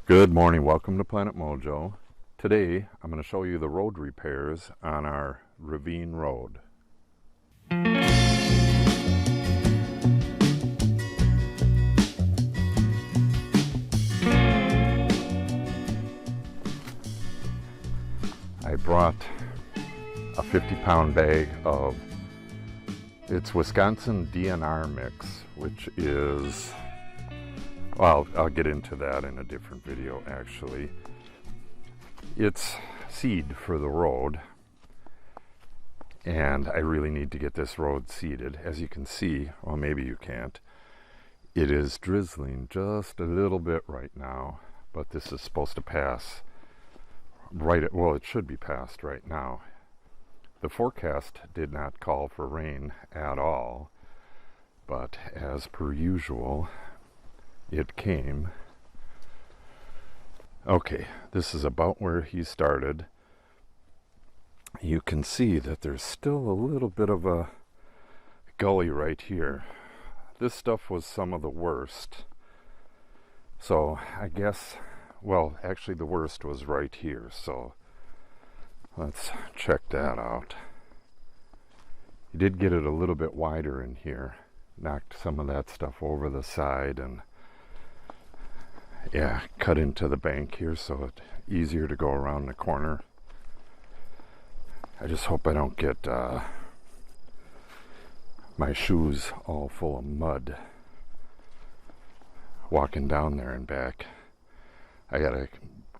Good morning, welcome to Planet Mojo. Today I'm going to show you the road repairs on our Ravine Road. I brought a 50-pound bag of it's Wisconsin DNR mix, which is, well, I'll get into that in a different video actually. It's seed for the road, and I really need to get this road seeded. As you can see, well, maybe you can't, it is drizzling just a little bit right now, but this is supposed to pass well, it should be passed right now. The forecast did not call for rain at all, but as per usual, it came. Okay, this is about where he started. You can see that there's still a little bit of a gully right here. This stuff was some of the worst. So I guess, well, actually the worst was right here. So let's check that out. You did get it a little bit wider in here. Knocked some of that stuff over the side and yeah, cut into the bank here so it's easier to go around the corner. I just hope I don't get my shoes all full of mud walking down there and back. I gotta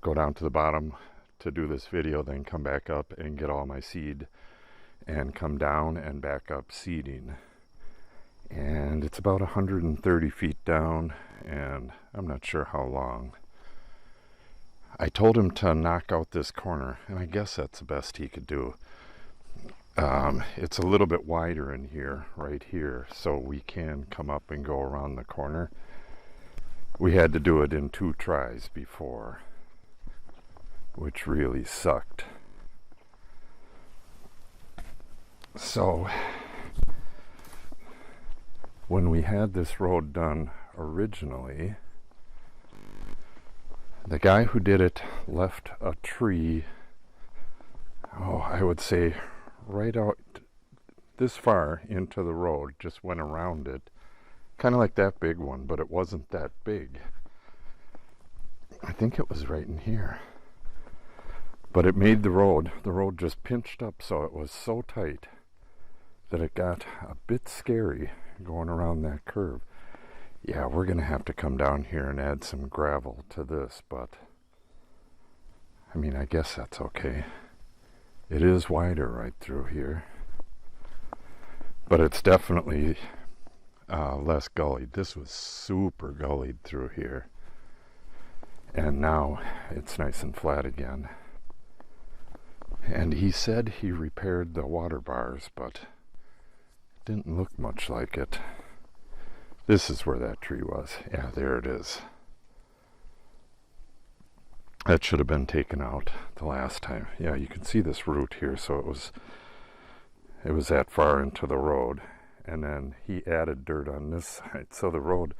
go down to the bottom to do this video, then come back up and get all my seed and come down and back up seeding. And it's about 130 feet down, and I'm not sure how long. I told him to knock out this corner, and I guess that's the best he could do. It's a little bit wider in here, right here, so we can come up and go around the corner. We had to do it in 2 tries before, which really sucked. So when we had this road done originally, the guy who did it left a tree, I would say right out this far into the road, just went around it, kind of like that big one, but it wasn't that big. I think it was right in here. But it made the road just pinched up, so it was so tight that it got a bit scary going around that curve. Yeah, we're gonna have to come down here and add some gravel to this, but I mean, I guess that's okay. It is wider right through here, but it's definitely less gullied. This was super gullied through here, and now it's nice and flat again. And he said he repaired the water bars, but it didn't look much like it. This is where that tree was. Yeah, there it is. That should have been taken out the last time. Yeah, you can see this root here, so it was that far into the road. And then he added dirt on this side, so the road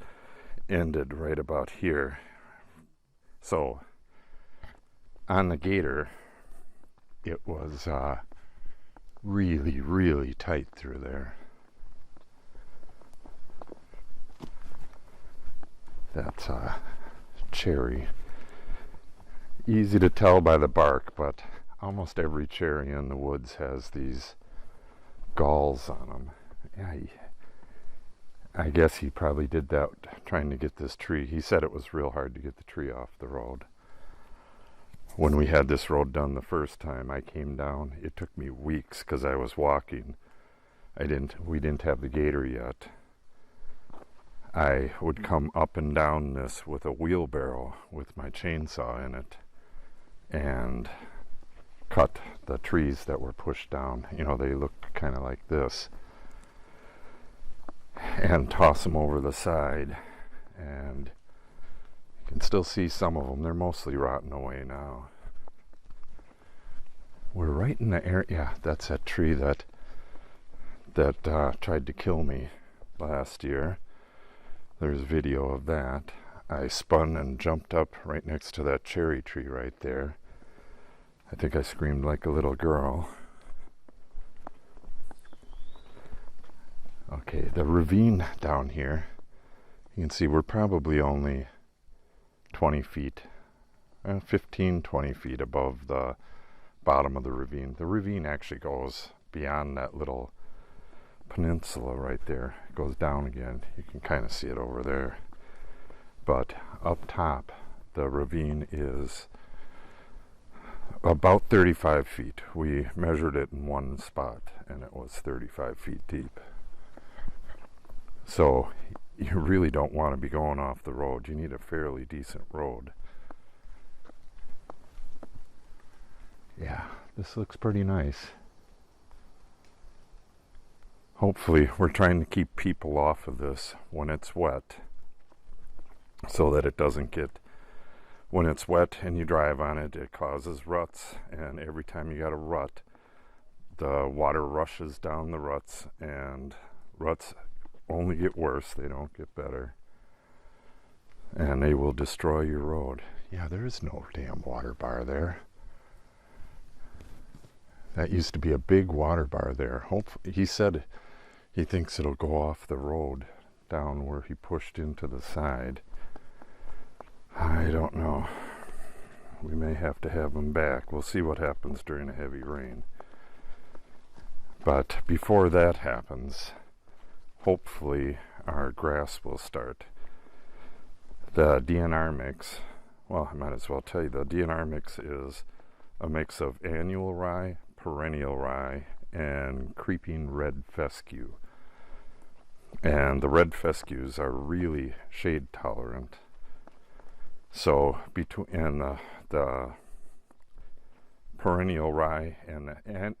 ended right about here. So on the gator, it was really, really tight through there. That's cherry. Easy to tell by the bark, but almost every cherry in the woods has these galls on them. Yeah, I guess he probably did that trying to get this tree. He said it was real hard to get the tree off the road. When we had this road done the first time, I came down. It took me weeks because I was walking. We didn't have the gator yet. I would come up and down this with a wheelbarrow with my chainsaw in it and cut the trees that were pushed down. You know, they look kind of like this, and toss them over the side. And you can still see some of them. They're mostly rotting away now. We're right in the area. Yeah, that's that tree that tried to kill me last year. There's video of that. I spun and jumped up right next to that cherry tree right there. I think I screamed like a little girl. Okay, the ravine down here, you can see we're probably only 20 feet, 15, 20 feet above the bottom of the ravine. The ravine actually goes beyond that little peninsula right there. It goes down again. You can kind of see it over there. But up top, the ravine is about 35 feet. We measured it in one spot, and it was 35 feet deep. So you really don't want to be going off the road. You need a fairly decent road. Yeah, this looks pretty nice. Hopefully we're trying to keep people off of this when it's wet, so that it doesn't get, when it's wet and you drive on it, it causes ruts, and every time you got a rut, the water rushes down the ruts, and ruts only get worse, they don't get better, and they will destroy your road. Yeah, there is no damn water bar there. That used to be a big water bar there. Hopefully, he said he thinks it'll go off the road down where he pushed into the side. I don't know. We may have to have him back. We'll see what happens during a heavy rain. But before that happens, hopefully our grass will start. The DNR mix, well, I might as well tell you, the DNR mix is a mix of annual rye, perennial rye, and creeping red fescue. And the red fescues are really shade tolerant. So between the perennial rye and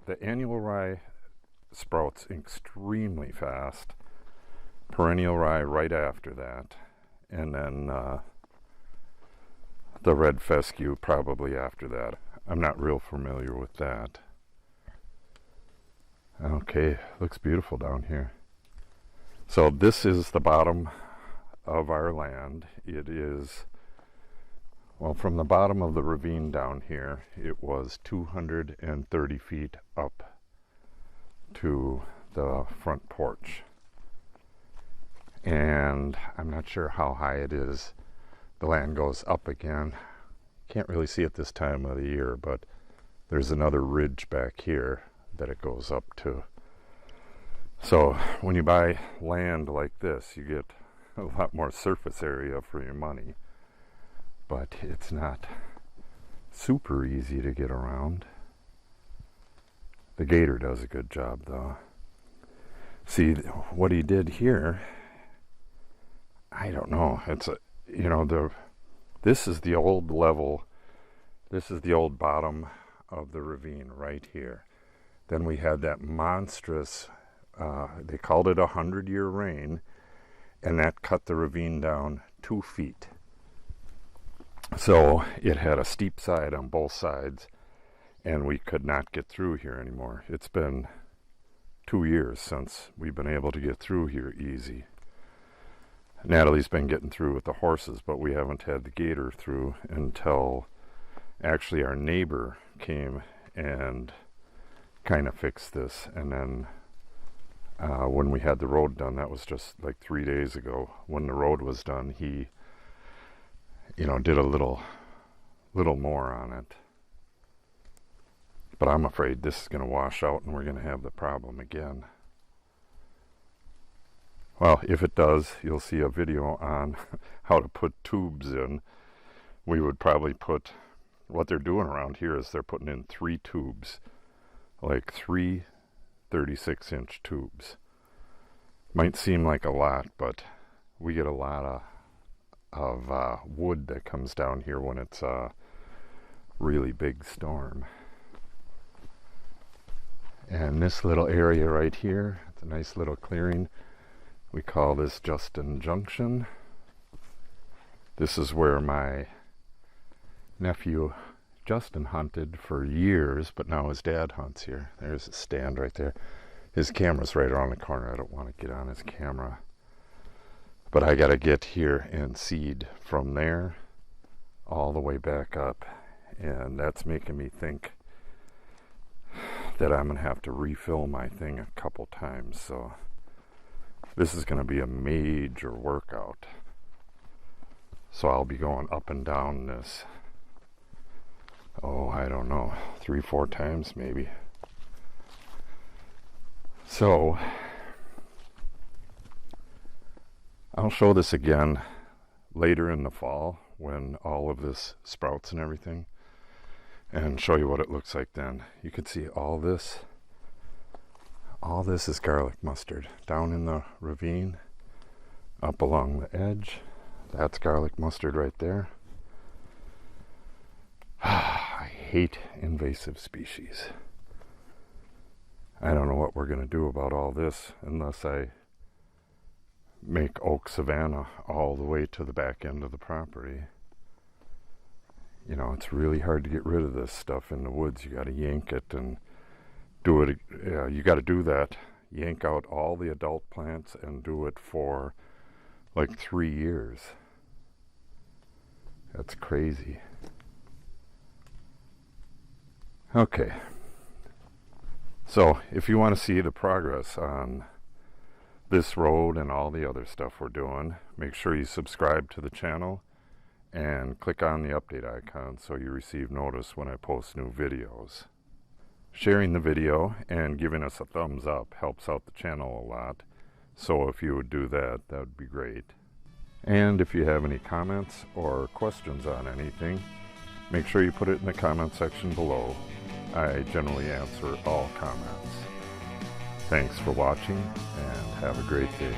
the annual rye sprouts extremely fast. Perennial rye right after that, and then the red fescue probably after that. I'm not real familiar with that. Okay, looks beautiful down here. So this is the bottom of our land. It is, well, from the bottom of the ravine down here, it was 230 feet up to the front porch. And I'm not sure how high it is. The land goes up again. Can't really see it this time of the year, but there's another ridge back here that it goes up to. So when you buy land like this, you get a lot more surface area for your money, but it's not super easy to get around. The gator does a good job though. See, what he did here, I don't know, it's a, you know, this is the old level, this is the old bottom of the ravine right here. Then we had that monstrous, they called it 100-year rain, and that cut the ravine down 2 feet. So it had a steep side on both sides, and we could not get through here anymore. It's been 2 years since we've been able to get through here easy. Natalie's been getting through with the horses, but we haven't had the gator through until actually our neighbor came and kind of fixed this. And then when we had the road done, that was just like 3 days ago. When the road was done, he, you know, did a little more on it. But I'm afraid this is going to wash out and we're going to have the problem again. Well, if it does, you'll see a video on how to put tubes in. We would probably put, what they're doing around here is they're putting in 3 tubes, like 3 36-inch tubes. Might seem like a lot, but we get a lot of wood that comes down here when it's a really big storm. And this little area right here, it's a nice little clearing. We call this Justin Junction. This is where my nephew Justin hunted for years, but now his dad hunts here. There's his stand right there. His camera's right around the corner. I don't want to get on his camera. But I gotta get here and seed from there all the way back up, and that's making me think that I'm gonna have to refill my thing a couple times. So this is gonna be a major workout. So I'll be going up and down this, oh, I don't know, 3-4 times maybe. So I'll show this again later in the fall when all of this sprouts and everything, and show you what it looks like then. You can see all this is garlic mustard down in the ravine, up along the edge. That's garlic mustard right there. I hate invasive species. I don't know what we're going to do about all this unless I make oak savanna all the way to the back end of the property. You know, it's really hard to get rid of this stuff in the woods. You got to yank it and do it. You got to do that. Yank out all the adult plants and do it for like 3 years. That's crazy. Okay. So if you want to see the progress on this road and all the other stuff we're doing, make sure you subscribe to the channel and click on the update icon so you receive notice when I post new videos. Sharing the video and giving us a thumbs up helps out the channel a lot, so if you would do that, that would be great. And if you have any comments or questions on anything, make sure you put it in the comment section below. I generally answer all comments. Thanks for watching and have a great day.